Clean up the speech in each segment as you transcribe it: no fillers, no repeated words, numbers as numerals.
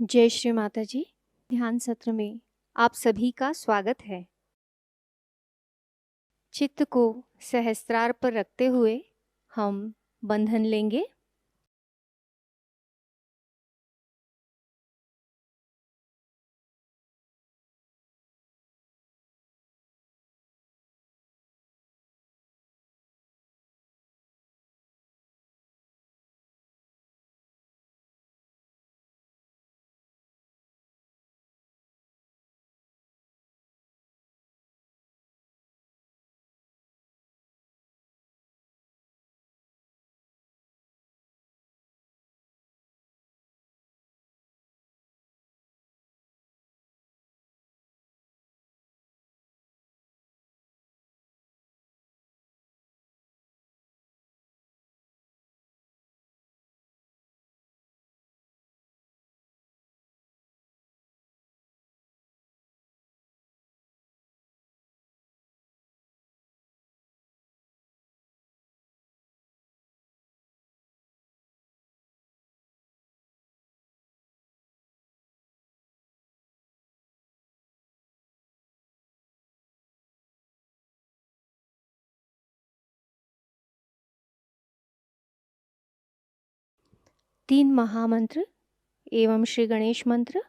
जय श्री माताजी। ध्यान सत्र में आप सभी का स्वागत है। चित्त को सहस्त्रार पर रखते हुए हम बंधन लेंगे। तीन महामंत्र एवं श्री गणेश मंत्र।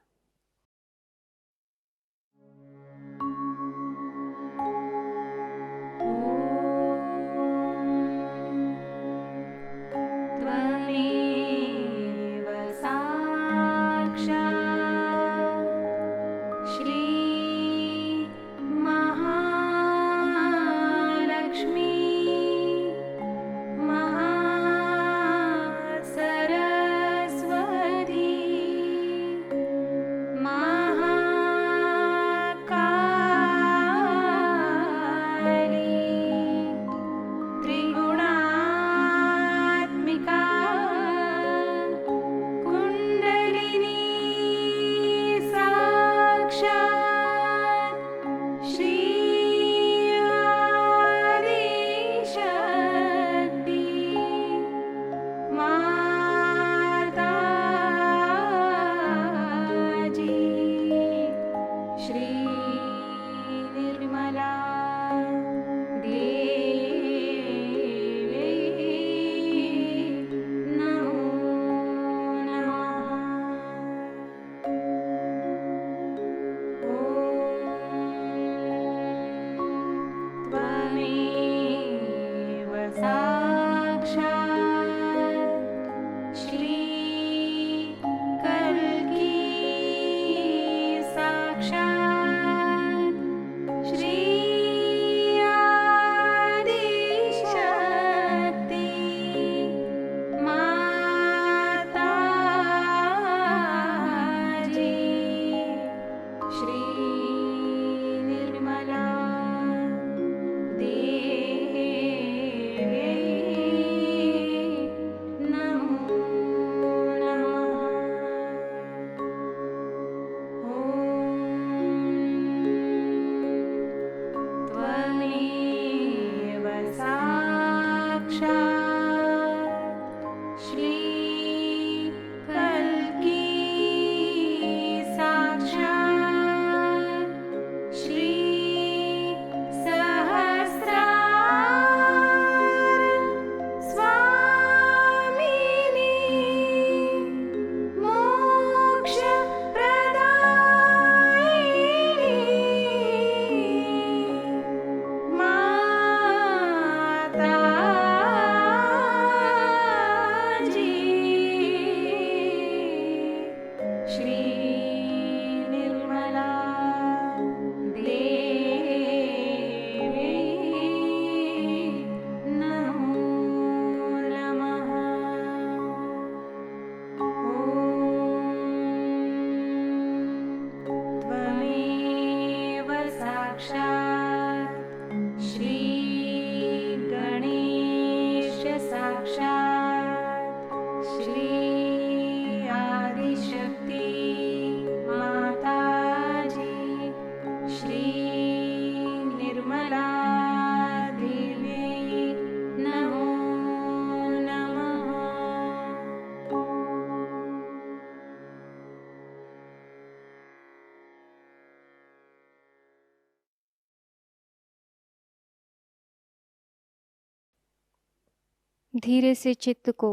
धीरे से चित्त को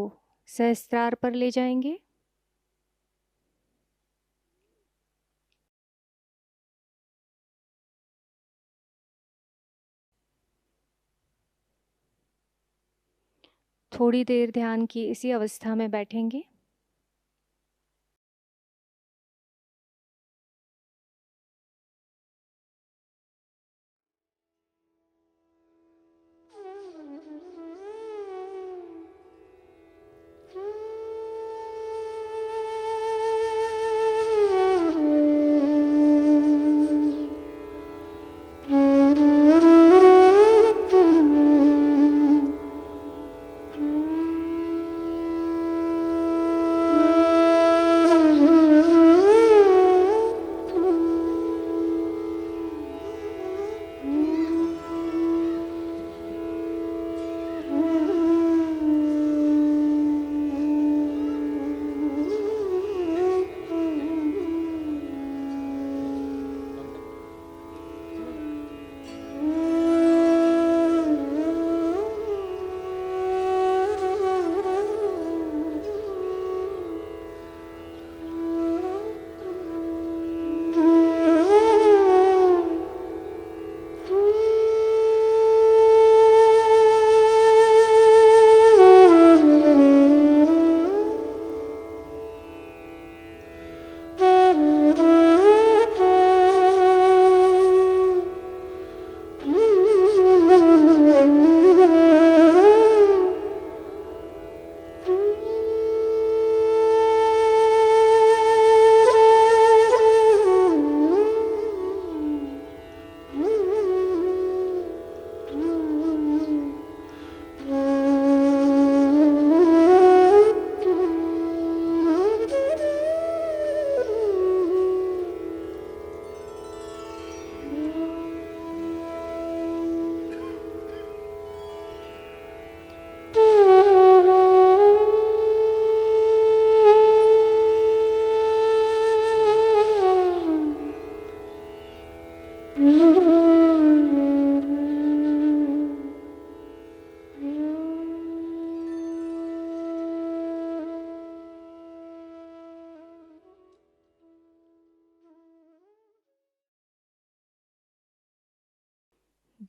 सहस्त्रार पर ले जाएंगे। थोड़ी देर ध्यान की इसी अवस्था में बैठेंगे।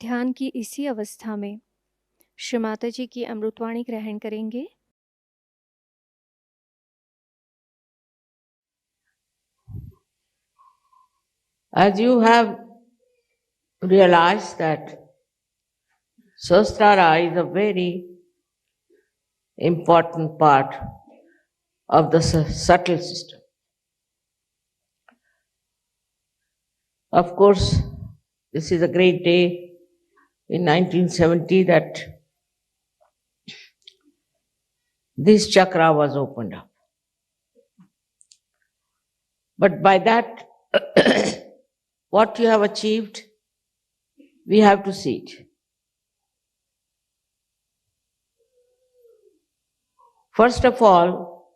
ध्यान की इसी अवस्था में श्री माताजी की अमृतवाणी ग्रहण करेंगे। As you have realized that Sahasrara is a very important part of the subtle system. Of course, this is a great day in 1970 that this chakra was opened up. But by that, what you have achieved, we have to see it. First of all,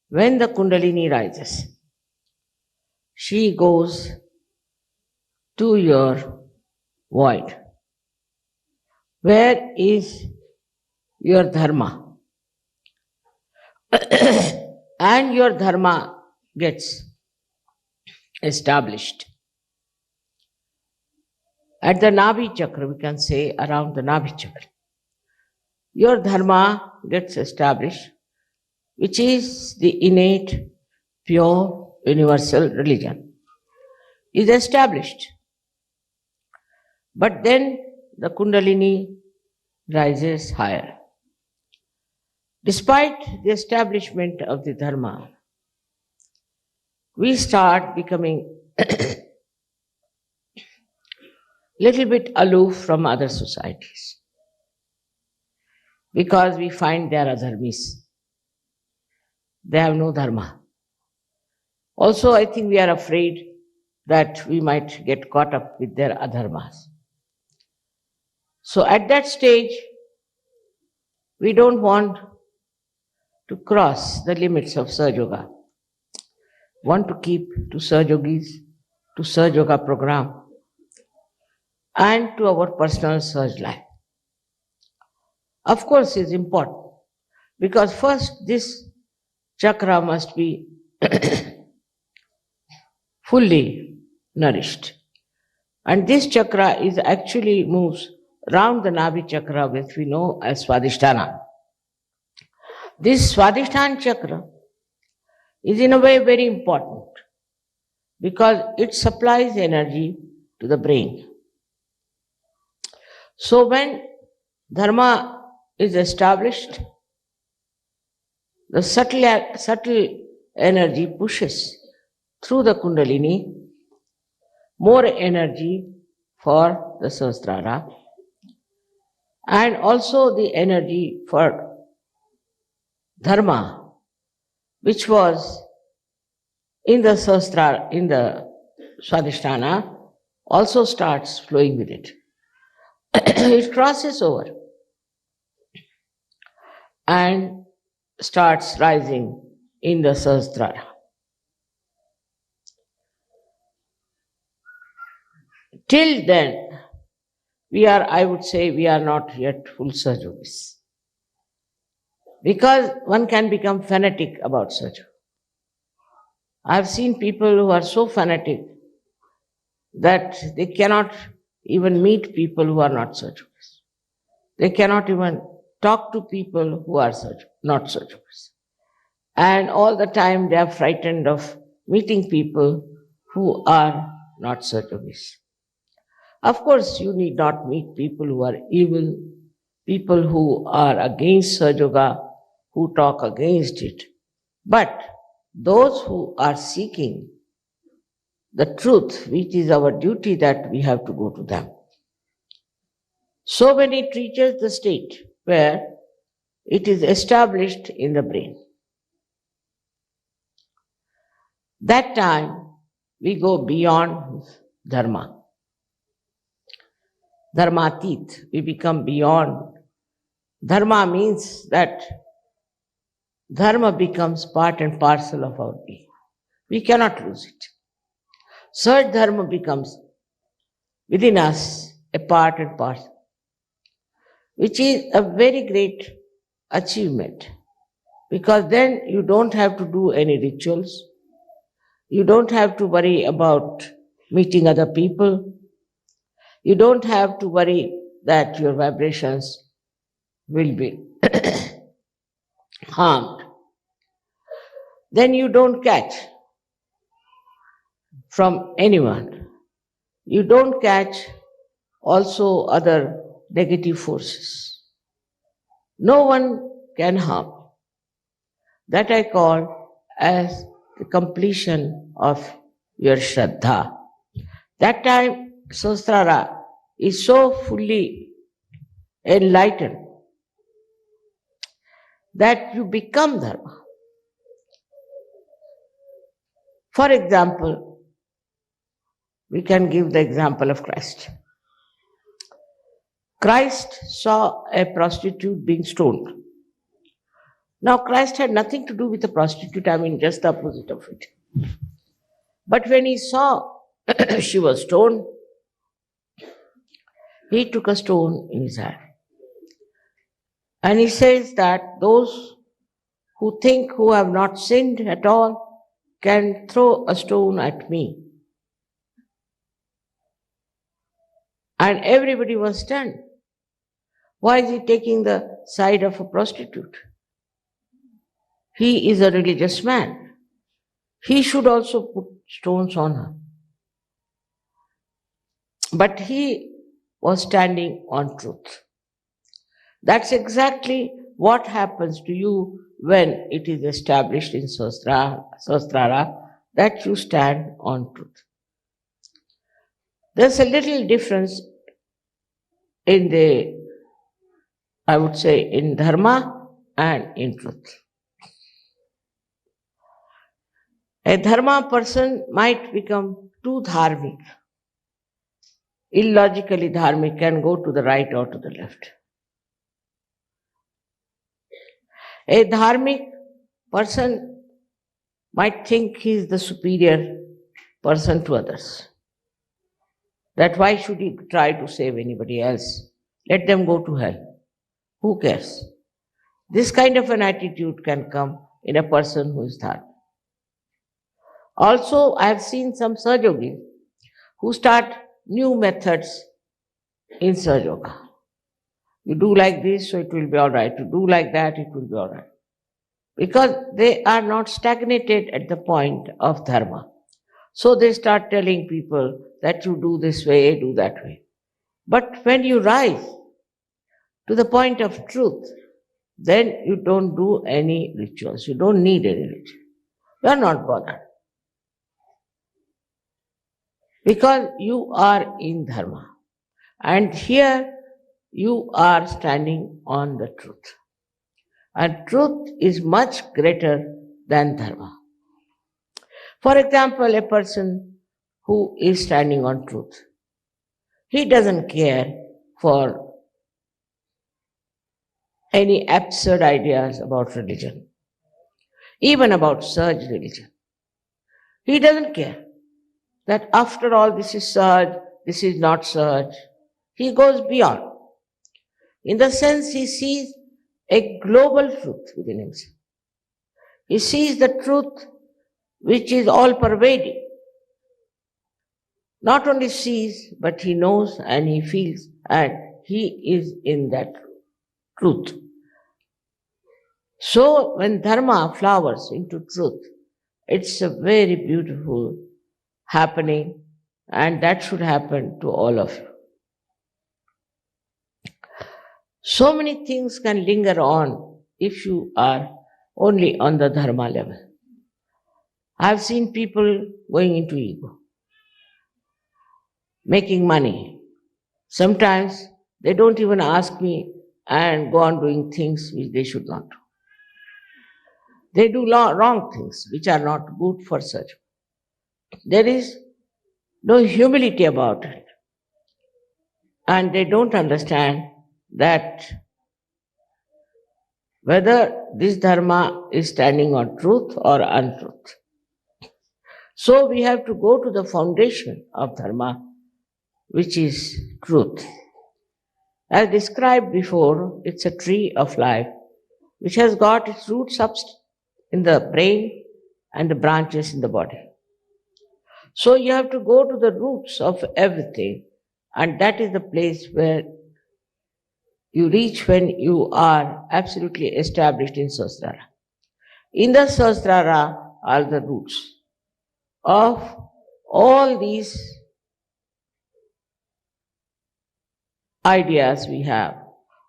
when the Kundalini rises, she goes to your void. Where is your dharma? And your dharma gets established. At the Nabhi chakra, we can say around the Nabhi chakra, your dharma gets established, which is the innate, pure, universal religion, is established. But then the Kundalini rises higher. Despite the establishment of the dharma, we start becoming little bit aloof from other societies because we find they are adharmis. They have no dharma. Also, I think we are afraid that we might get caught up with their adharmas. So at that stage, we don't want to cross the limits of Sahajayoga. Want to keep to Sahajogis, to Sahajayoga program, and to our personal Sahaj life. Of course, it's important Because first this chakra must be fully nourished. And this chakra is actually moves round the Nabhi chakra, which we know as Swadhisthana. This Swadhisthana chakra is in a way very important because it supplies energy to the brain. So when dharma is established, the subtle energy pushes through the kundalini more energy for the Sahasrara and also the energy for dharma, which was in the Sahasrara, in the Swadhisthana, also starts flowing with it. It crosses over and starts rising in the Sahasrara. Till then, I would say, we are not yet full Sahajogis. Because one can become fanatic about Sahaja. I've seen people who are so fanatic that they cannot even meet people who are not Sahajogis. They cannot even talk to people who are not Sahajogis. And all the time they are frightened of meeting people who are not Sahajogis. Of course, you need not meet people who are evil, people who are against Sahaja, who talk against it. But those who are seeking the truth, which is our duty, that we have to go to them. So when it reaches the state where it is established in the brain, that time we go beyond dharma. Dharmatit, we become beyond. Dharma means that dharma becomes part and parcel of our being. We cannot lose it. Such dharma becomes within us a part and parcel, which is a very great achievement, because then you don't have to do any rituals. You don't have to worry about meeting other people. You don't have to worry that your vibrations will be harmed. Then you don't catch from anyone. You don't catch also other negative forces. No one can harm. That I call as the completion of your Shraddha. That time Sahasrara is so fully enlightened that you become dharma. For example, we can give the example of Christ. Christ saw a prostitute being stoned. Now Christ had nothing to do with the prostitute, just the opposite of it. But when he saw she was stoned, he took a stone in his hand. And he says that those who think who have not sinned at all can throw a stone at me. And everybody was stunned. Why is he taking the side of a prostitute? He is a religious man. He should also put stones on her. But he was standing on truth. That's exactly what happens to you when it is established in Sahasrara, that you stand on truth. There's a little difference in in dharma and in truth. A dharma person might become too dharmic, illogically dharmic, can go to the right or to the left. A dharmic person might think he is the superior person to others. That why should he try to save anybody else? Let them go to hell. Who cares? This kind of an attitude can come in a person who is dharma. Also, I have seen some Sahajogis who start new methods in Sahajayoga. You do like this, so it will be all right. You do like that, it will be all right. Because they are not stagnated at the point of dharma. So they start telling people that you do this way, do that way. But when you rise to the point of truth, then you don't do any rituals. You don't need any ritual. You are not bothered. Because you are in dharma. And here you are standing on the truth. And truth is much greater than dharma. For example, a person who is standing on truth, he doesn't care for any absurd ideas about religion, even about Sahaj religion. He doesn't care that after all this is Sahaj, this is not Sahaj. He goes beyond. In the sense he sees a global truth within himself. He sees the truth which is all pervading. Not only sees, but he knows and he feels, and he is in that truth. So when dharma flowers into truth, it's a very beautiful happening, and that should happen to all of you. So many things can linger on if you are only on the dharma level. I've seen people going into ego, making money. Sometimes they don't even ask me and go on doing things which they should not do. They do wrong things which are not good for such. There is no humility about it. And they don't understand that whether this dharma is standing on truth or untruth. So we have to go to the foundation of dharma, which is truth. As described before, it's a tree of life which has got its roots up in the brain and the branches in the body. So you have to go to the roots of everything, and that is the place where you reach when you are absolutely established in Sahasrara. In the Sahasrara are the roots of all these ideas we have,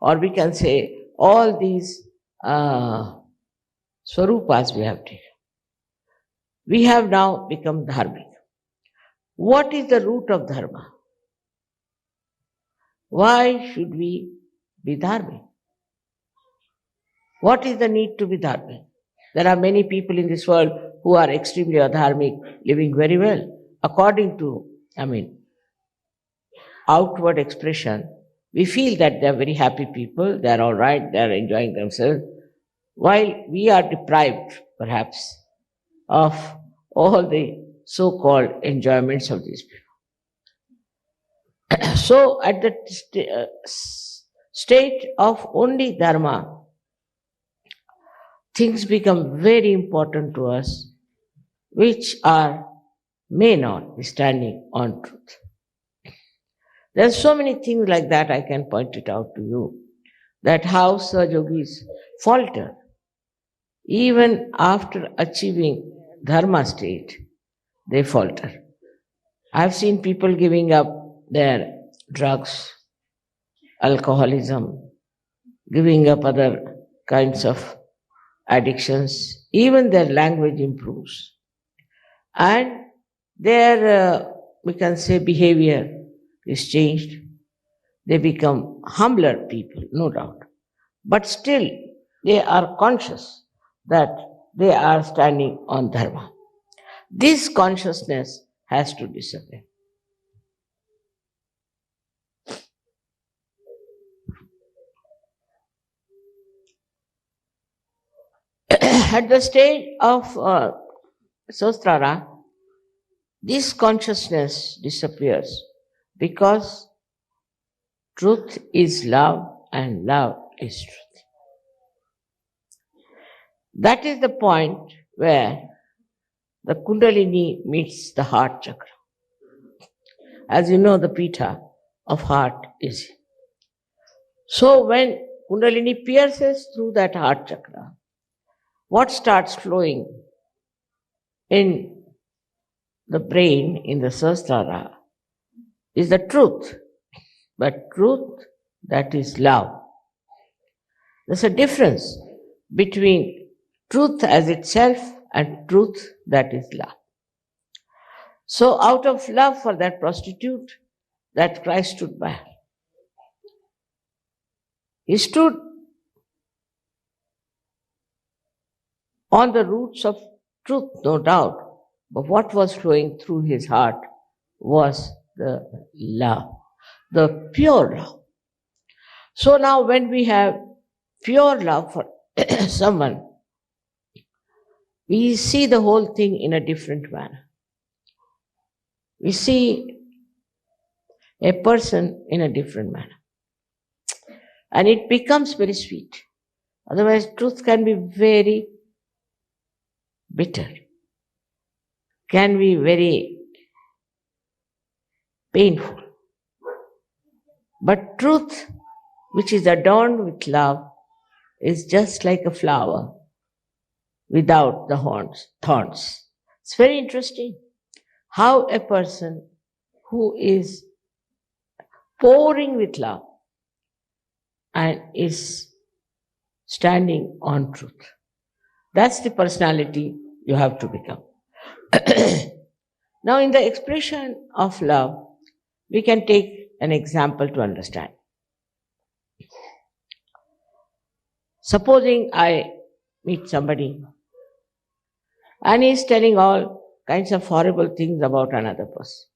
or we can say all these swarupas we have taken. We have now become dharmic. What is the root of dharma? Why should we be dharmic? What is the need to be dharmic? There are many people in this world who are extremely adharmic, living very well. According to, outward expression, we feel that they are very happy people, they are all right, they are enjoying themselves, while we are deprived, perhaps, of all the so-called enjoyments of these people. So, at the state of only dharma, things become very important to us, which may not be standing on truth. There are so many things like that I can point it out to you, that how Sahajogis falter even after achieving dharma state, they falter. I've seen people giving up their drugs, alcoholism, giving up other kinds of addictions, even their language improves. And their, we can say, behavior is changed. They become humbler people, no doubt. But still, they are conscious that they are standing on dharma. This consciousness has to disappear. At the stage of Sahasrara, this consciousness disappears because truth is love and love is truth. That is the point where the Kundalini meets the heart chakra. As you know, the pita of heart is. So when Kundalini pierces through that heart chakra, what starts flowing in the brain, in the Sahasrara, is the truth. But truth that is love. There's a difference between truth as itself and truth that is love. So out of love for that prostitute that Christ stood by, he stood on the roots of truth, no doubt, but what was flowing through his heart was the love, the pure love. So now when we have pure love for someone, we see the whole thing in a different manner. We see a person in a different manner. And it becomes very sweet. Otherwise, truth can be very bitter, can be very painful. But truth, which is adorned with love, is just like a flower without the thorns. It's very interesting how a person who is pouring with love and is standing on truth. That's the personality you have to become. Now, in the expression of love, we can take an example to understand. Supposing I meet somebody and he's telling all kinds of horrible things about another person.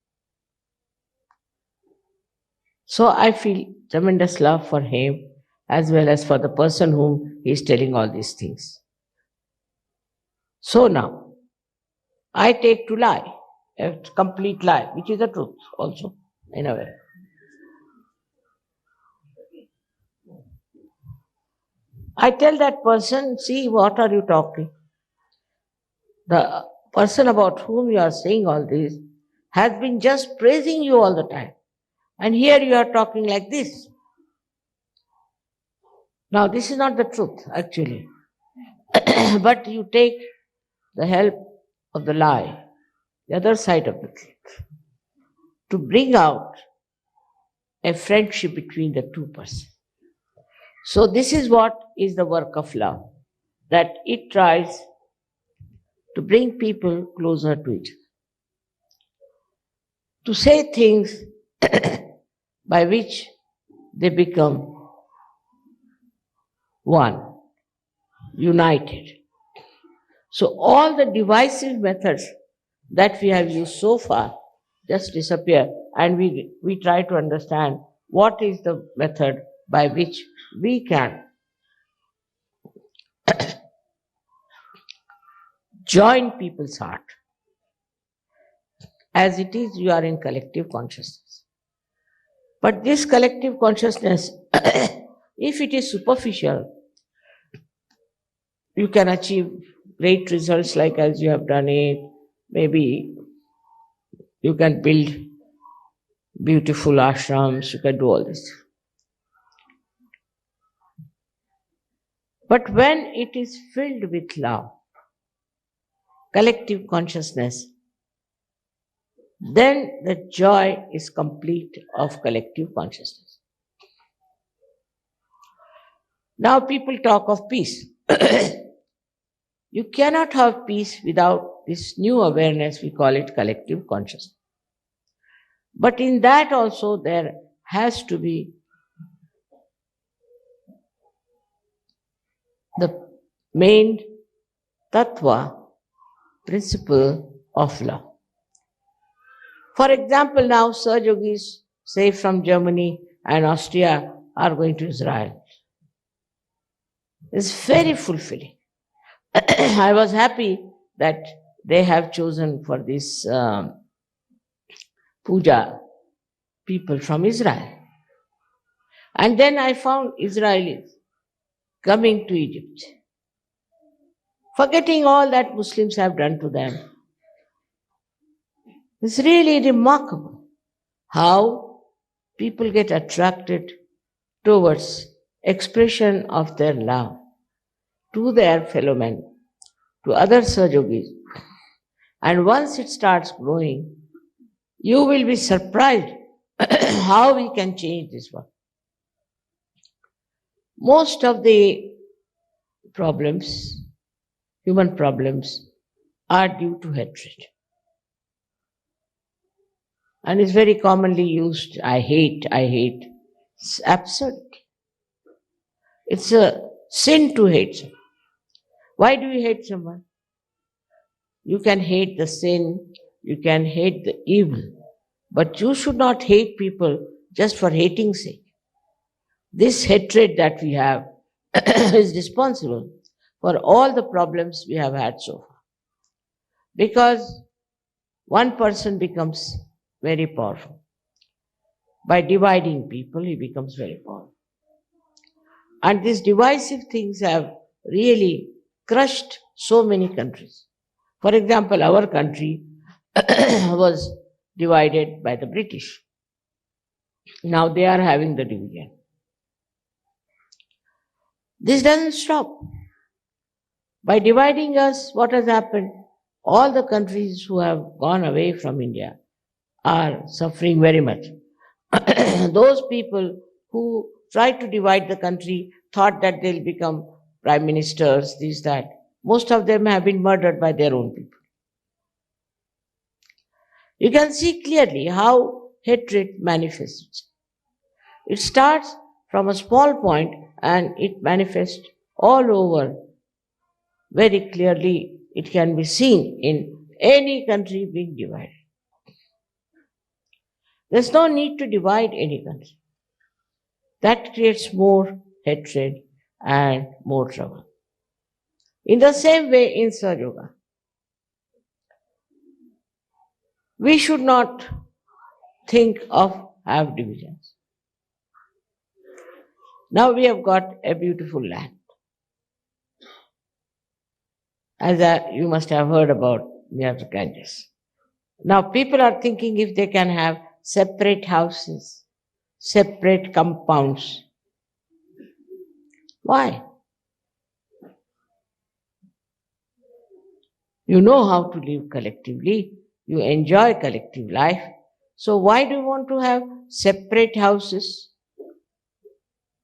So I feel tremendous love for him as well as for the person whom he is telling all these things. So now, I take to lie, a complete lie, which is the truth also, in a way. I tell that person, see, what are you talking? The person about whom you are saying all this has been just praising you all the time. And here you are talking like this. Now, this is not the truth, actually. But you take the help of the lie, the other side of the truth, to bring out a friendship between the two persons. So this is what is the work of love, that it tries to bring people closer to each other, to say things by which they become one, united. So all the divisive methods that we have used so far just disappear, and we try to understand what is the method by which we can join people's heart. As it is, you are in collective consciousness. But this collective consciousness, if it is superficial, you can achieve great results like as you have done it. Maybe you can build beautiful ashrams, you can do all this. But when it is filled with love, collective consciousness, then the joy is complete of collective consciousness. Now people talk of peace. You cannot have peace without this new awareness, we call it collective consciousness. But in that also there has to be the main tattva, principle of love. For example, now Sahajogis, say from Germany and Austria, are going to Israel. It's very fulfilling. I was happy that they have chosen for this Puja people from Israel. And then I found Israelis coming to Egypt. forgetting all that Muslims have done to them. It's really remarkable how people get attracted towards expression of their love to their fellow men, to other Sahajogis. And once it starts growing, you will be surprised how we can change this world. Most of the problems, human problems, are due to hatred. And it's very commonly used, I hate, I hate. It's absurd. It's a sin to hate someone. Why do you hate someone? You can hate the sin, you can hate the evil, but you should not hate people just for hating's sake. This hatred that we have is responsible for all the problems we have had so far. Because one person becomes very powerful. By dividing people, he becomes very powerful. And these divisive things have really crushed so many countries. For example, our country was divided by the British. Now they are having the division. This doesn't stop. By dividing us, what has happened? All the countries who have gone away from India are suffering very much. Those people who tried to divide the country thought that they'll become prime ministers, this, that. Most of them have been murdered by their own people. You can see clearly how hatred manifests. It starts from a small point and it manifests all over. Very clearly, it can be seen in any country being divided. There's no need to divide any country. That creates more hatred and more trouble. In the same way, in Sahajayoga, we should not think of have divisions. Now we have got a beautiful land. As you must have heard about near the Ganges. Now people are thinking if they can have separate houses, separate compounds. Why? You know how to live collectively. You enjoy collective life. So why do you want to have separate houses?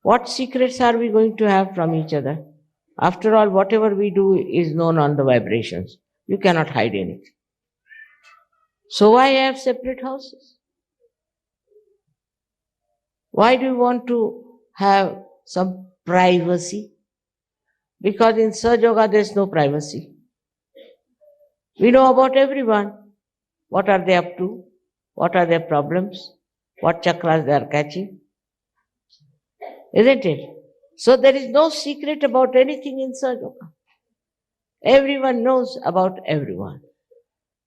What secrets are we going to have from each other? After all, whatever we do is known on the vibrations. You cannot hide anything. So why have separate houses? Why do you want to have some privacy? Because in Sahajayoga there is no privacy. We know about everyone. What are they up to? What are their problems? What chakras they are catching? Isn't it? So there is no secret about anything in Sahajayoga. Everyone knows about everyone.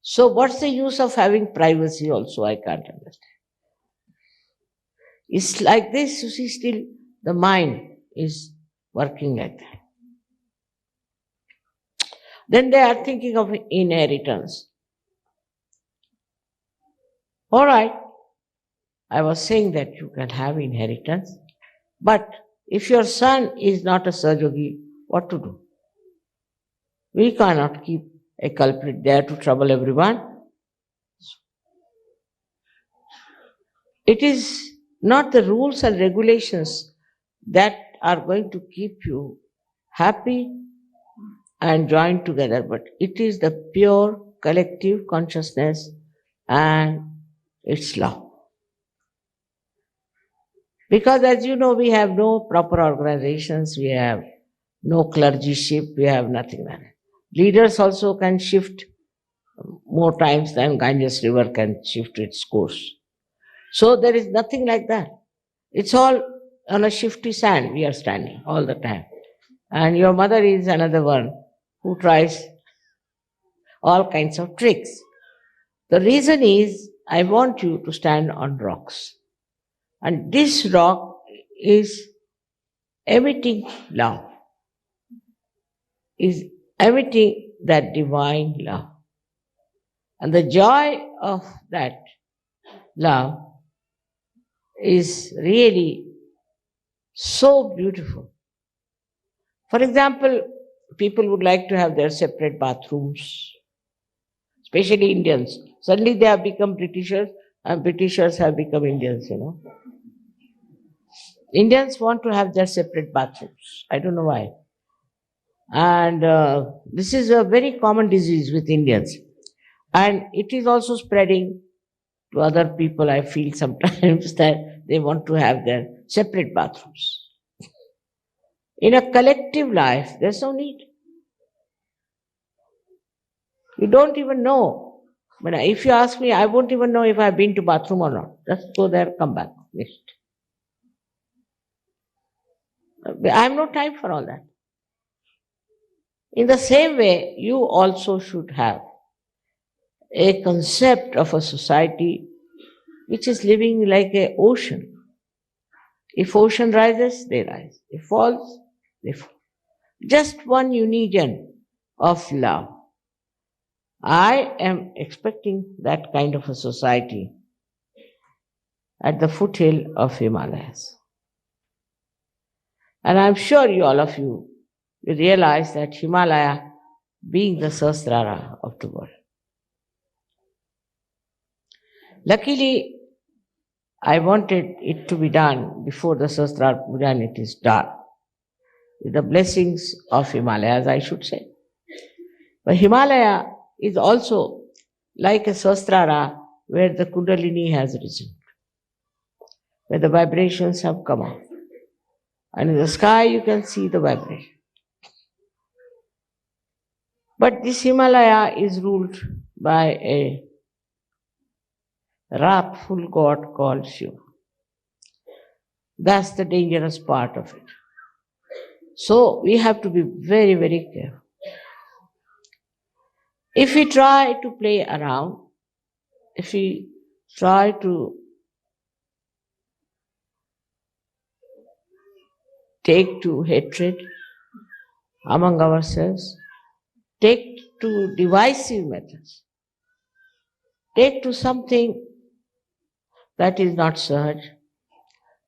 So what's the use of having privacy also? I can't understand. It's like this, you see, still the mind is working like that. Then they are thinking of inheritance. All right, I was saying that you can have inheritance, but if your son is not a Sahajogi, what to do? We cannot keep a culprit there to trouble everyone. It is not the rules and regulations that are going to keep you happy and joined together, but it is the pure collective consciousness and its law. Because as you know, we have no proper organizations, we have no clergyship, we have nothing like that. Leaders also can shift more times than Ganges River can shift its course. So there is nothing like that. It's all on a shifty sand we are standing all the time. And your mother is another one who tries all kinds of tricks. The reason is, I want you to stand on rocks. And this rock is emitting love, is emitting that divine love. And the joy of that love is really so beautiful. For example, people would like to have their separate bathrooms, especially Indians. Suddenly they have become Britishers, and Britishers have become Indians, Indians want to have their separate bathrooms. I don't know why. And this is a very common disease with Indians. And it is also spreading to other people. I feel sometimes that they want to have their separate bathrooms. In a collective life, there's no need. You don't even know. But if you ask me, I won't even know if I've been to bathroom or not. Just go there, come back. Next. I have no time for all that. In the same way, you also should have a concept of a society which is living like an ocean. If ocean rises, they rise. If falls, they fall. Just one union of love. I am expecting that kind of a society at the foothill of Himalayas. And I'm sure all of you will realize that Himalaya being the Sahasrara of the world. Luckily, I wanted it to be done before the Sahasrara Puja, and it is done. With the blessings of Himalayas, I should say. But Himalaya is also like a Sahasrara where the Kundalini has risen, where the vibrations have come out. And in the sky you can see the vibration. But this Himalaya is ruled by a wrathful god called Shiva. That's the dangerous part of it. So we have to be very, very careful. If we try to play around, if we try to take to hatred among ourselves, take to divisive methods, take to something that is not Sahaj,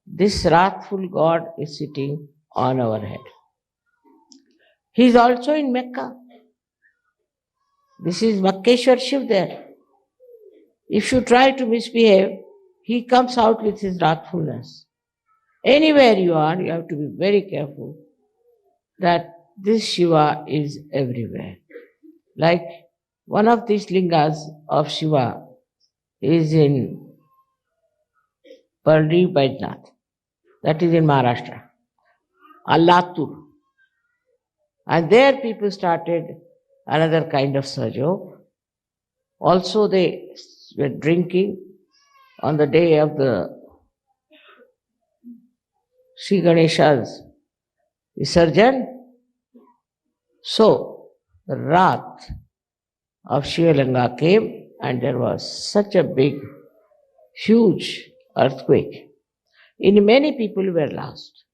this wrathful God is sitting on our head. He is also in Mecca. This is Makkeshwar Shiv there. If you try to misbehave, he comes out with his wrathfulness. Anywhere you are, you have to be very careful that this Shiva is everywhere. Like one of these lingas of Shiva is in Parli Baidnath, that is in Maharashtra, Alatur. And there people started another kind of Sahajayoga. Also they were drinking on the day of the Sri Ganesha's Visarjan. So the wrath of Shivalanga came and there was such a big, huge earthquake. In many people were lost.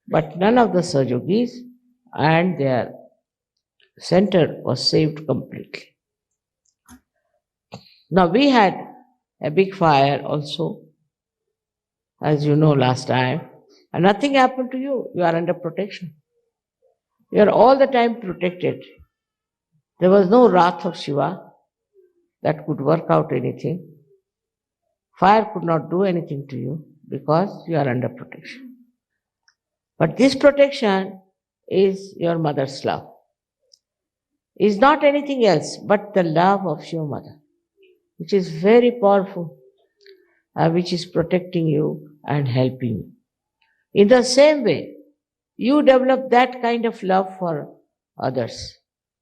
But none of the Sahajogis and their center was saved completely. Now we had a big fire also, as you know last time, and nothing happened to you. You are under protection. You are all the time protected. There was no wrath of Shiva that could work out anything. Fire could not do anything to you because you are under protection. But this protection is your mother's love. Is not anything else but the love of your mother, which is very powerful, which is protecting you and helping you. In the same way, you develop that kind of love for others,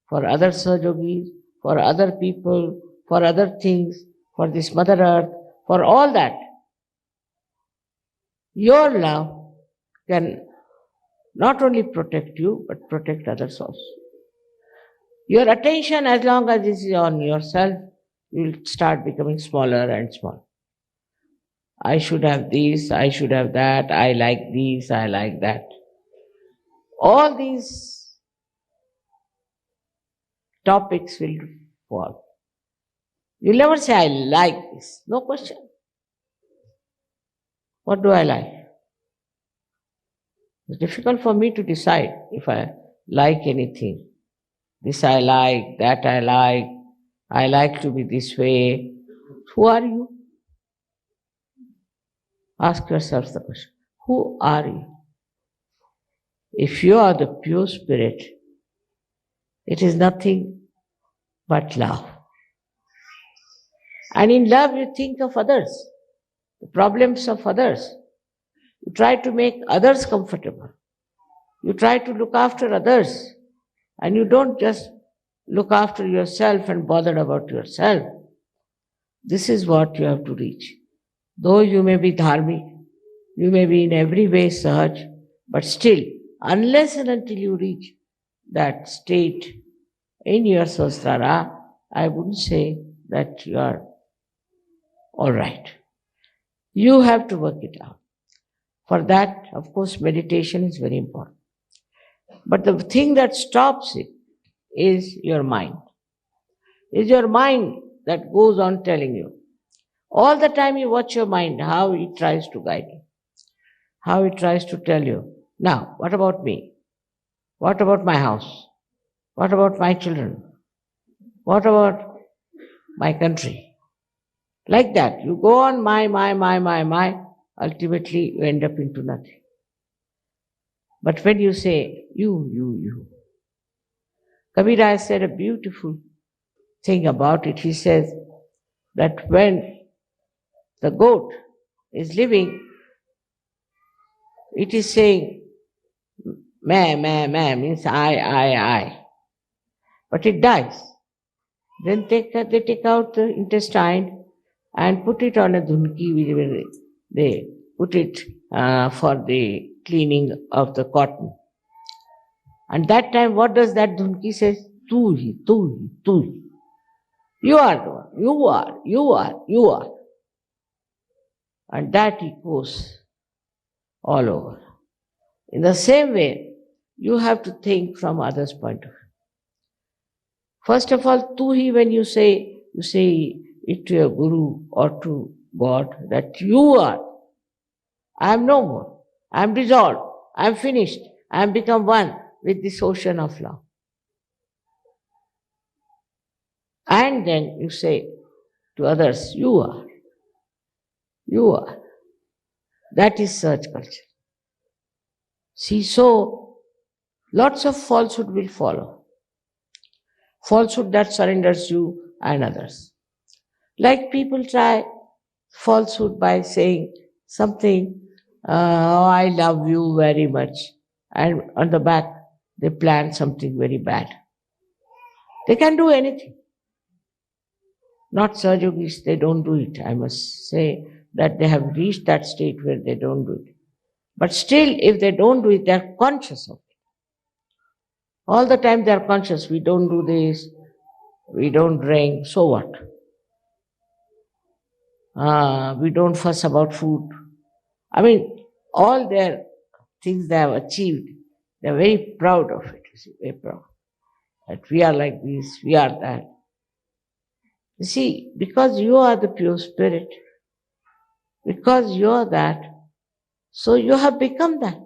for other Sahajogis, for other people, for other things, for this Mother Earth, for all that. Your love can not only protect you, but protect others also. Your attention, as long as it is on yourself, you will start becoming smaller and smaller. I should have this, I should have that, I like this, I like that. All these topics will fall. You'll never say, I like this. No question. What do I like? It's difficult for me to decide if I like anything. This I like, that I like to be this way. Who are you? Ask yourself the question. Who are you? If you are the pure spirit, it is nothing but love. And in love, you think of others, the problems of others. You try to make others comfortable. You try to look after others. And you don't just look after yourself and bother about yourself. This is what you have to reach. Though you may be dharmic, you may be in every way sahaj, but still, unless and until you reach that state in your Sahasrara, I wouldn't say that you are all right. You have to work it out. For that, of course, meditation is very important. But the thing that stops it is your mind. It's your mind that goes on telling you. All the time you watch your mind, how it tries to guide you, how it tries to tell you, now, what about me? What about my house? What about my children? What about my country? Like that. You go on my. Ultimately, you end up into nothing. But when you say, you. Kabira has said a beautiful thing about it. He says that when the goat is living, it is saying, meh, means I. But it dies. Then they take out the intestine and put it on a dhunki, where they put it for the cleaning of the cotton. And that time, what does that dhunki say? Tu hi. You are the one. You are. And that echoes all over. In the same way, you have to think from others' point of view. First of all, tu hi, when you say it to your guru or to God, that you are. I am no more. I am dissolved. I am finished. I am become one with this ocean of love. And then you say to others, you are. You are. That is search culture. See, so lots of falsehood will follow. Falsehood that surrenders you and others. Like people try falsehood by saying something, I love you very much, and on the back they plan something very bad. They can do anything. Not Sahajogis, they don't do it. I must say that they have reached that state where they don't do it. But still, if they don't do it, they are conscious of it. All the time they are conscious, we don't do this, we don't drink, so what? We don't fuss about food. I mean, all their things they have achieved, they are very proud of it, very proud. That we are like this, we are that. You see, because you are the pure spirit, because you are that, so you have become that.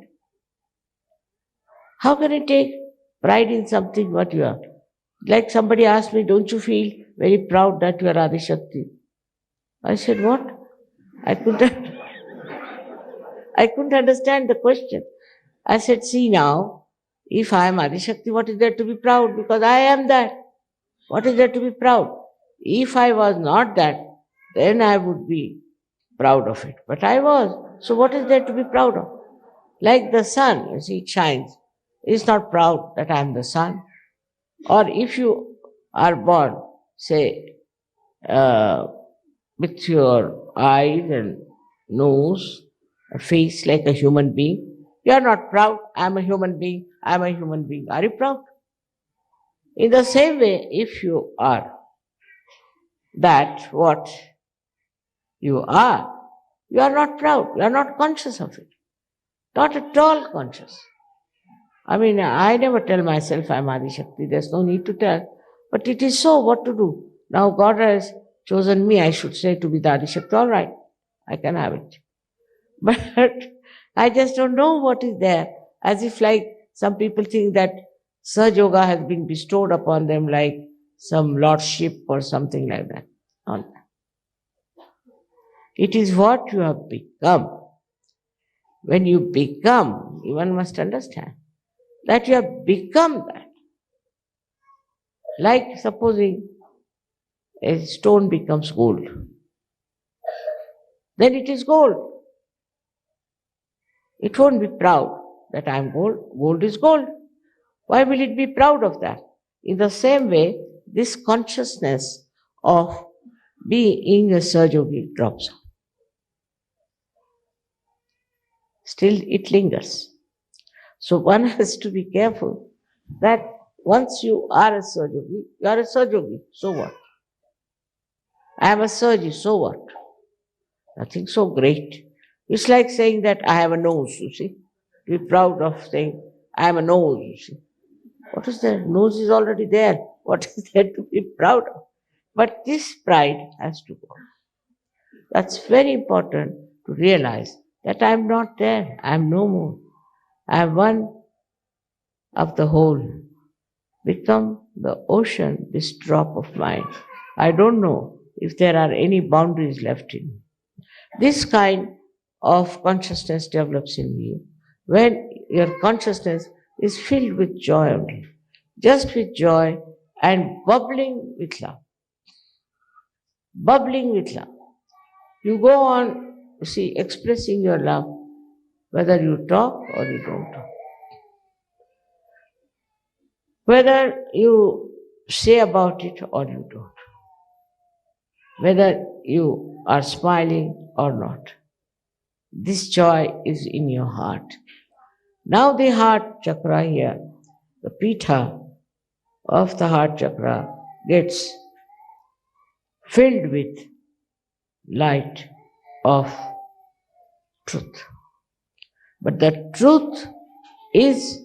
How can you take pride in something what you are? Like somebody asked me, don't you feel very proud that you are Adi Shakti? I said, what? I couldn't understand the question. I said, see now, if I am Adi Shakti, what is there to be proud? Because I am that. What is there to be proud? If I was not that, then I would be proud of it. But I was. So what is there to be proud of? Like the sun, you see, it shines. It's not proud that I am the sun. Or if you are born, say, with your eyes and nose, a face like a human being, you are not proud. I am a human being. I am a human being. Are you proud? In the same way, if you are that what you are not proud. You are not conscious of it. Not at all conscious. I mean, I never tell myself I am Adi Shakti. There's no need to tell. But it is so, what to do? Now God has chosen me, I should say, to be the Adishakti. All right, I can have it. But I just don't know what is there. As if like some people think that Sahajayoga has been bestowed upon them like some lordship or something like that. Not that. It is what you have become. When you become, one must understand that you have become that. Like supposing a stone becomes gold, then it is gold. It won't be proud that I am gold. Gold is gold. Why will it be proud of that? In the same way, this consciousness of being a Sahajayogi drops off. Still, it lingers. So one has to be careful that once you are a Sahajayogi, you are a Sahajayogi. So what? I am a Sahaji. So what? Nothing so great. It's like saying that I have a nose, you see. Be proud of saying, I am a nose, you see. What is that? Nose is already there. What is there to be proud of? But this pride has to go. That's very important to realize that I am not there. I am no more. I am one of the whole. Become the ocean, this drop of mine. I don't know if there are any boundaries left in me. This kind of consciousness develops in you when your consciousness is filled with joy only, just with joy and bubbling with love. Bubbling with love. You go on, expressing your love, whether you talk or you don't talk. Whether you say about it or you don't. Whether you are smiling or not. This joy is in your heart. Now the heart chakra here, the pita of the heart chakra gets filled with light of truth. But the truth is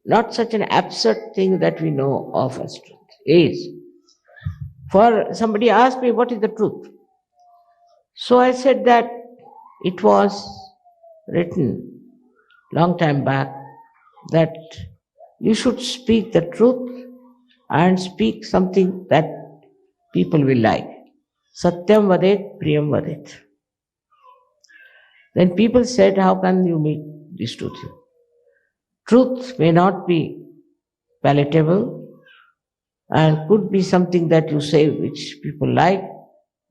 not such an absurd thing that we know of as truth. Is. For somebody asked me, what is the truth? So I said that it was written long time back that you should speak the truth and speak something that people will like. Satyam vadet, priyam vadet. Then people said, how can you make this truth? Truth may not be palatable and could be something that you say which people like,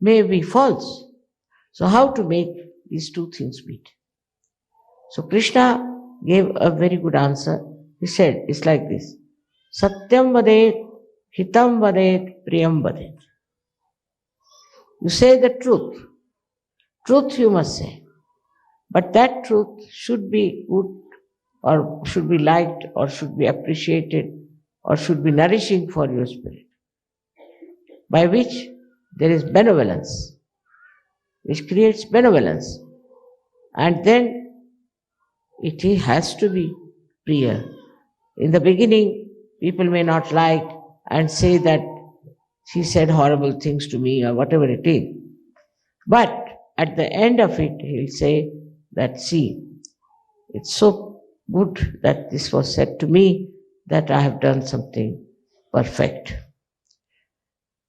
may be false. So how to make these two things meet? So Krishna gave a very good answer. He said, it's like this. Satyam vadet, hitam vadet, priyam vadet. You say the truth. Truth you must say. But that truth should be good or should be liked or should be appreciated or should be nourishing for your spirit. By which there is benevolence, which creates benevolence. And then it has to be priya. In the beginning, people may not like and say that she said horrible things to me or whatever it is. But at the end of it, he'll say that, see, it's so good that this was said to me that I have done something perfect.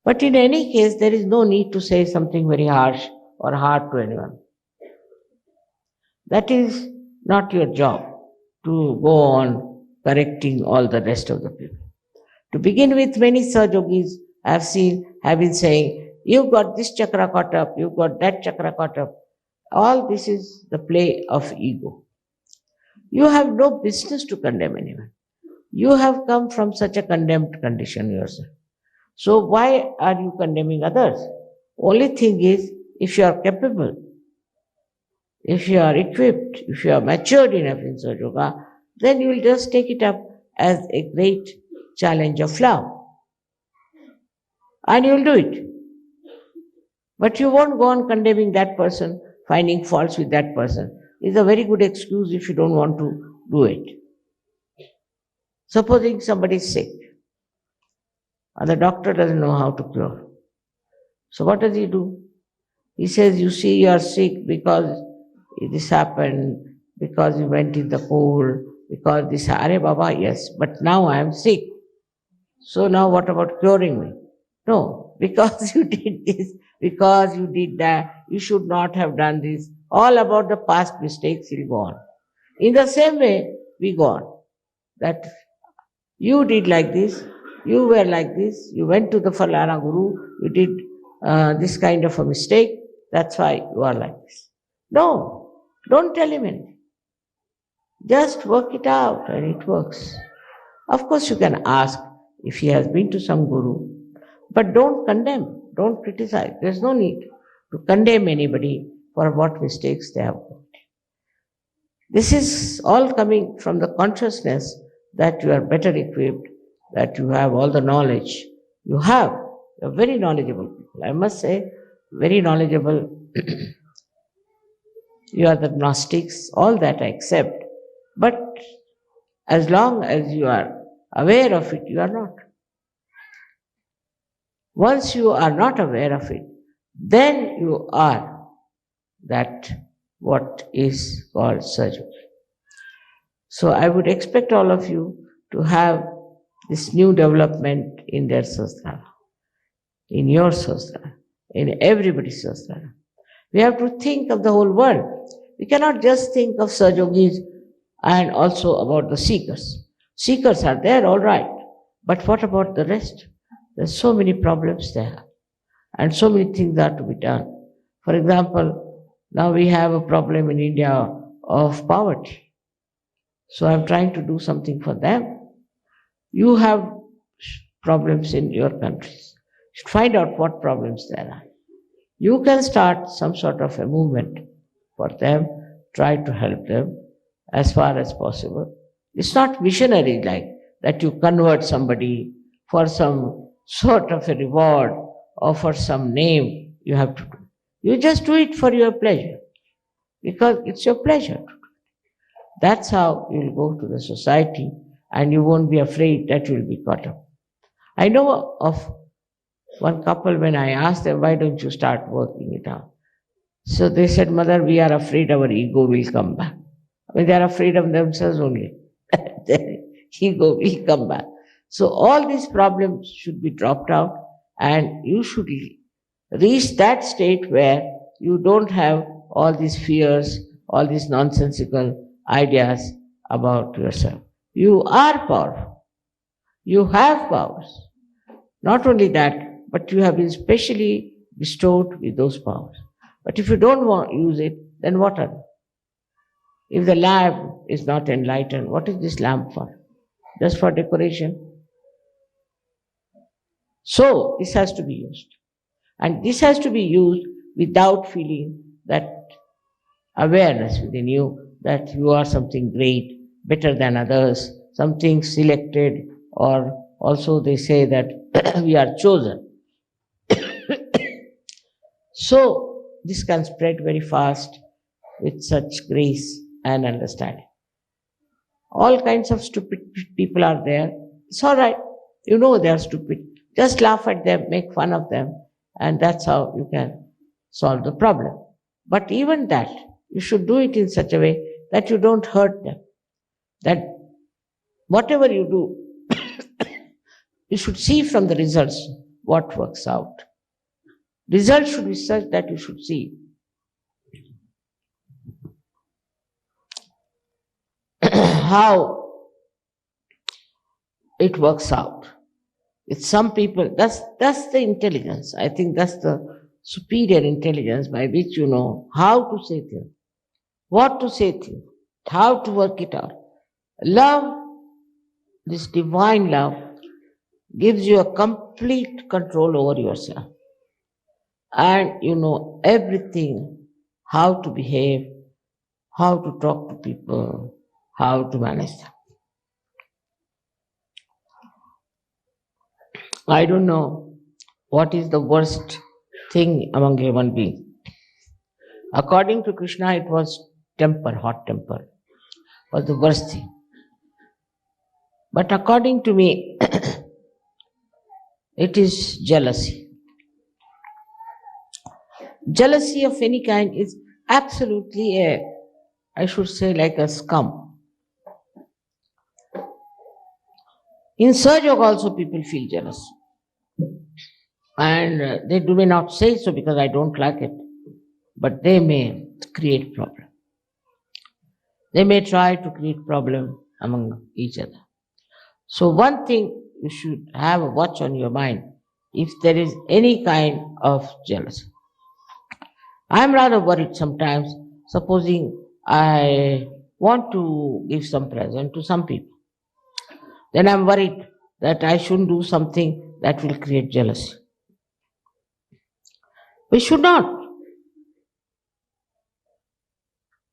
But in any case, there is no need to say something very harsh or hard to anyone. That is not your job to go on correcting all the rest of the people. To begin with, many Sahajogis I have seen have been saying, you've got this chakra caught up, you've got that chakra caught up. All this is the play of ego. You have no business to condemn anyone. You have come from such a condemned condition yourself. So why are you condemning others? Only thing is, if you are capable, if you are equipped, if you are matured enough in Sahajayoga, then you will just take it up as a great challenge of love. And you will do it. But you won't go on condemning that person, finding faults with that person. It's a very good excuse if you don't want to do it. Supposing somebody is sick. and the doctor doesn't know how to cure. So what does he do? He says, you see, you are sick because this happened, because you went in the cold, because this, Are Baba, yes, but now I am sick. So now what about curing me? No, because you did this, because you did that, you should not have done this. All about the past mistakes will go on. In the same way, we go on. That you did like this, you were like this, you went to the Falana Guru, you did this kind of a mistake, that's why you are like this. No, don't tell him anything. Just work it out and it works. Of course, you can ask if he has been to some guru, but don't condemn, don't criticize. There's no need to condemn anybody for what mistakes they have made. This is all coming from the consciousness that you are better equipped, that you have all the knowledge. You're very knowledgeable people. I must say, very knowledgeable. You are the Gnostics, all that I accept. But as long as you are aware of it, you are not. Once you are not aware of it, then you are that what is called Sahajayoga. So I would expect all of you to have this new development in their Sahasrara, in your Sahasrara, in everybody's Sahasrara. We have to think of the whole world. We cannot just think of Sahajogis and also about the seekers. Seekers are there, all right, but what about the rest? There's so many problems there, and so many things are to be done. For example, now we have a problem in India of poverty. So I'm trying to do something for them. You have problems in your countries. You should find out what problems there are. You can start some sort of a movement for them, try to help them as far as possible. It's not missionary like that you convert somebody for some sort of a reward or for some name you have to do. You just do it for your pleasure because it's your pleasure. That's how you'll go to the society and you won't be afraid that you'll be caught up. I know of one couple when I asked them, why don't you start working it out? So they said, Mother, we are afraid our ego will come back. I mean, they are afraid of themselves only. Their ego will come back. So all these problems should be dropped out and you should reach that state where you don't have all these fears, all these nonsensical ideas about yourself. You are powerful. You have powers. Not only that, but you have been specially bestowed with those powers. But if you don't want to use it, then what are they? If the lamp is not enlightened, what is this lamp for? Just for decoration? So, this has to be used. And this has to be used without feeling that awareness within you that you are something great, better than others, something selected, or also they say that we are chosen. So, this can spread very fast with such grace and understanding. All kinds of stupid people are there. It's all right. You know they are stupid. Just laugh at them, make fun of them, and that's how you can solve the problem. But even that, you should do it in such a way that you don't hurt them. That whatever you do, you should see from the results what works out. Results should be such that you should see how it works out. With some people, that's the intelligence. I think that's the superior intelligence by which you know how to say things, what to say things, how to work it out. Love, this divine love, gives you a complete control over yourself. And you know everything, how to behave, how to talk to people, how to manage them. I don't know what is the worst thing among human beings. According to Krishna, it was temper, hot temper, was the worst thing. But according to me, It is jealousy. Jealousy of any kind is absolutely I should say, like a scum. In Sahajayoga also people feel jealous. And they may not say so because I don't like it, but they may create problem. They may try to create problem among each other. So one thing you should have a watch on your mind if there is any kind of jealousy. I'm rather worried sometimes, supposing I want to give some present to some people. Then I'm worried that I shouldn't do something that will create jealousy. We should not.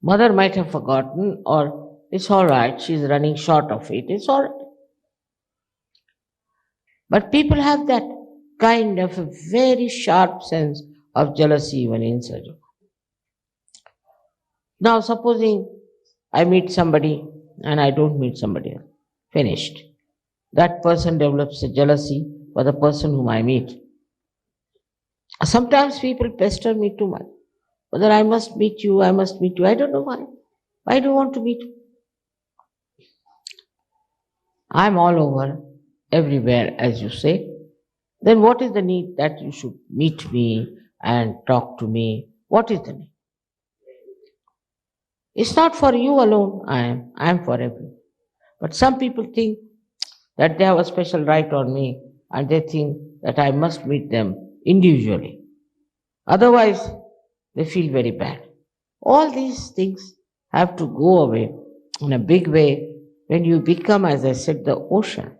Mother might have forgotten, or it's all right, she's running short of it, it's all right. But people have that kind of a very sharp sense of jealousy even in Sahajayoga. Now, supposing I meet somebody and I don't meet somebody else, finished. That person develops a jealousy for the person whom I meet. Sometimes people pester me too much. Whether I must meet you, I must meet you. I don't know why. Why do you want to meet you? I'm all over, everywhere, as you say. Then what is the need that you should meet me and talk to me? What is the need? It's not for you alone, I am for everyone. But some people think that they have a special right on me and they think that I must meet them individually. Otherwise, they feel very bad. All these things have to go away in a big way when you become, as I said, the ocean.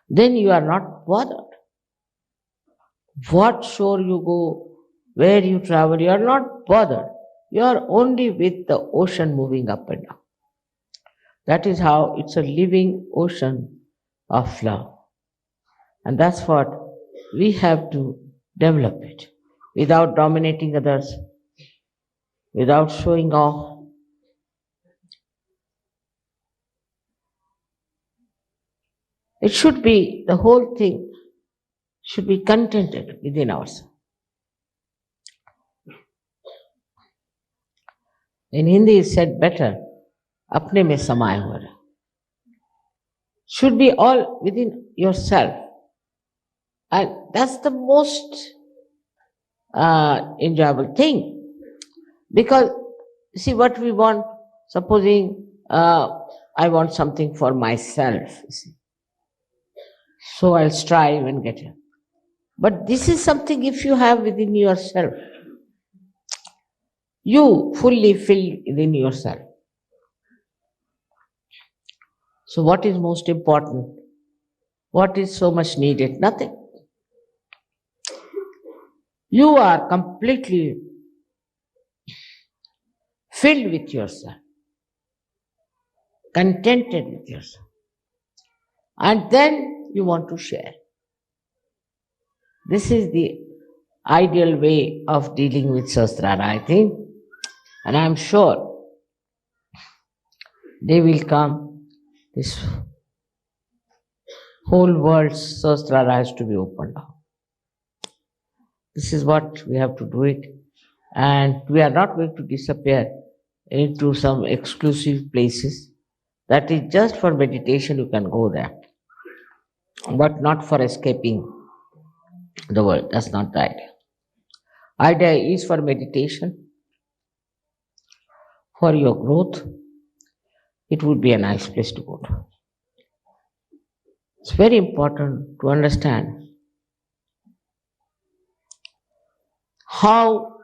Then you are not bothered. What shore you go, where you travel, you are not bothered. You are only with the ocean moving up and down. That is how it's a living ocean of love. And that's what we have to develop it without dominating others, without showing off. It should be, the whole thing should be contented within ourselves. In Hindi is said better, apne mein samaye hua rahe. Should be all within yourself. And that's the most enjoyable thing. Because, see, what we want, supposing I want something for myself, you see. So I'll strive and get it. But this is something if you have within yourself, you fully filled within yourself. So what is most important? What is so much needed? Nothing. You are completely filled with yourself, contented with yourself. And then you want to share. This is the ideal way of dealing with Sahasrara, I think. And I'm sure they will come. This whole world's Sahasrara has to be opened up. This is what we have to do it. And we are not going to disappear into some exclusive places. That is just for meditation, you can go there. But not for escaping the world. That's not the idea. Idea is for meditation, for your growth. It would be a nice place to go to. It's very important to understand how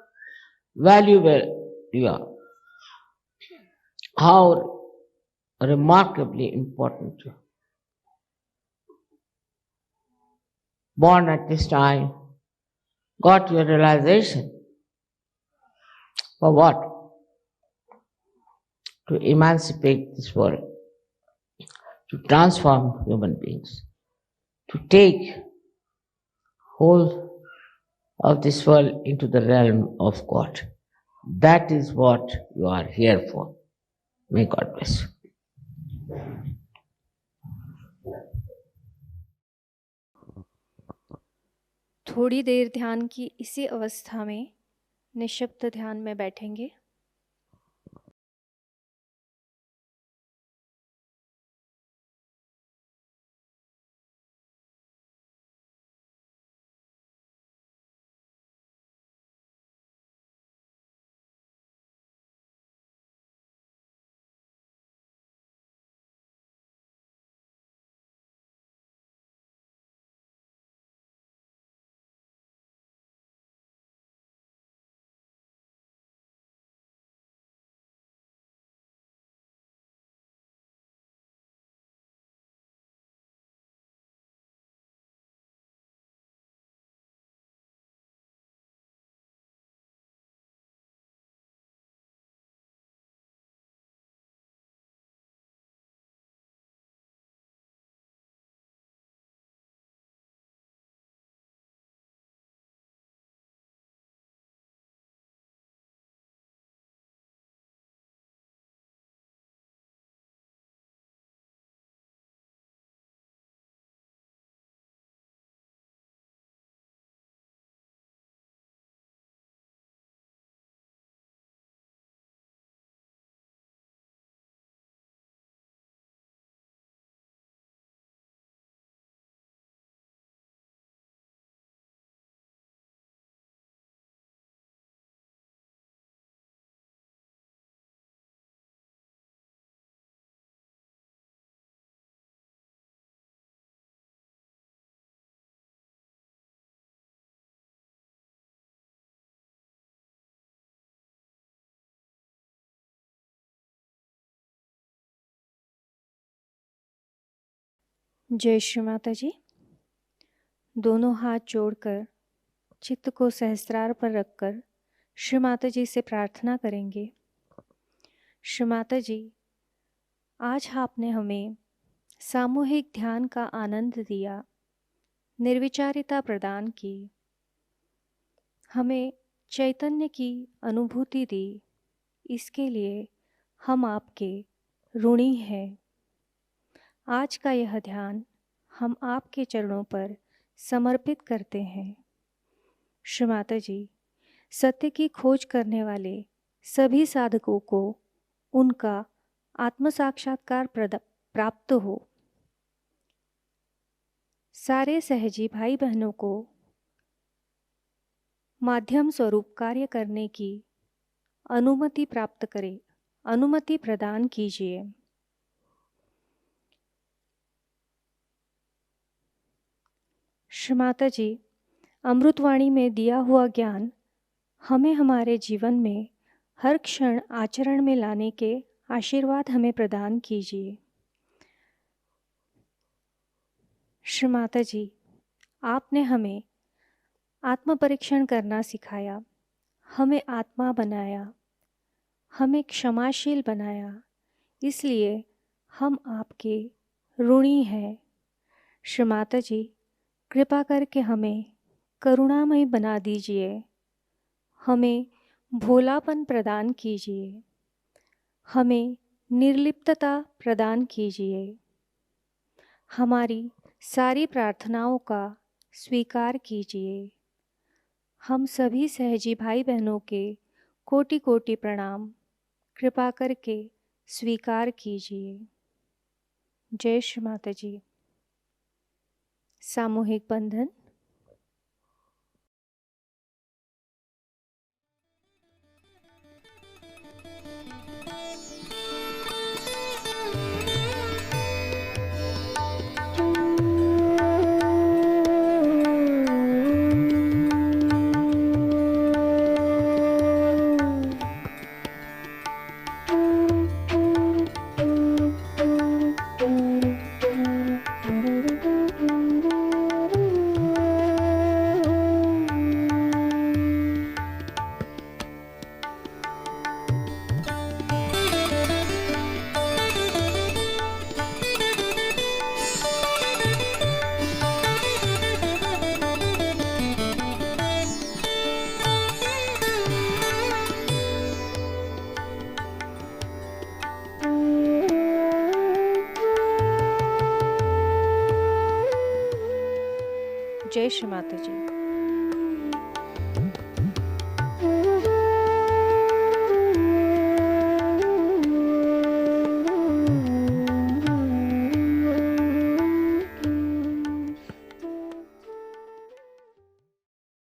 valuable you are, how remarkably important you are. Born at this time, got your realization. For what? To emancipate this world, to transform human beings, to take hold of this world into the realm of God. That is what you are here for. May God bless you. थोड़ी देर ध्यान की इसी अवस्था में निःशब्द ध्यान में बैठेंगे। जय श्री माता जी। दोनों हाथ जोड़कर चित्त को सहस्त्रार पर रखकर श्री माता जी से प्रार्थना करेंगे। श्री माता जी, आज आपने हमें सामूहिक ध्यान का आनंद दिया, निर्विचारिता प्रदान की, हमें चैतन्य की अनुभूति दी। इसके लिए हम आपके ऋणी हैं। आज का यह ध्यान हम आपके चरणों पर समर्पित करते हैं। श्री माता जी, सत्य की खोज करने वाले सभी साधकों को उनका आत्म साक्षात्कार प्राप्त हो। सारे सहजी भाई बहनों को माध्यम स्वरूप कार्य करने की अनुमति प्राप्त करें, अनुमति प्रदान कीजिए। श्री माता जी, अमृतवाणी में दिया हुआ ज्ञान हमें हमारे जीवन में हर क्षण आचरण में लाने के आशीर्वाद हमें प्रदान कीजिए। श्री माता जी, आपने हमें आत्म परीक्षण करना सिखाया, हमें आत्मा बनाया, हमें क्षमाशील बनाया। इसलिए हम आपके ऋणी हैं। श्री माता जी, कृपा करके हमें करुणामय बना दीजिए, हमें भोलापन प्रदान कीजिए, हमें निर्लिप्तता प्रदान कीजिए। हमारी सारी प्रार्थनाओं का स्वीकार कीजिए। हम सभी सहजी भाई बहनों के कोटि कोटि प्रणाम कृपा करके स्वीकार कीजिए। जय श्री माता जी। सामूहिक बंधन। जय श्री माता जी।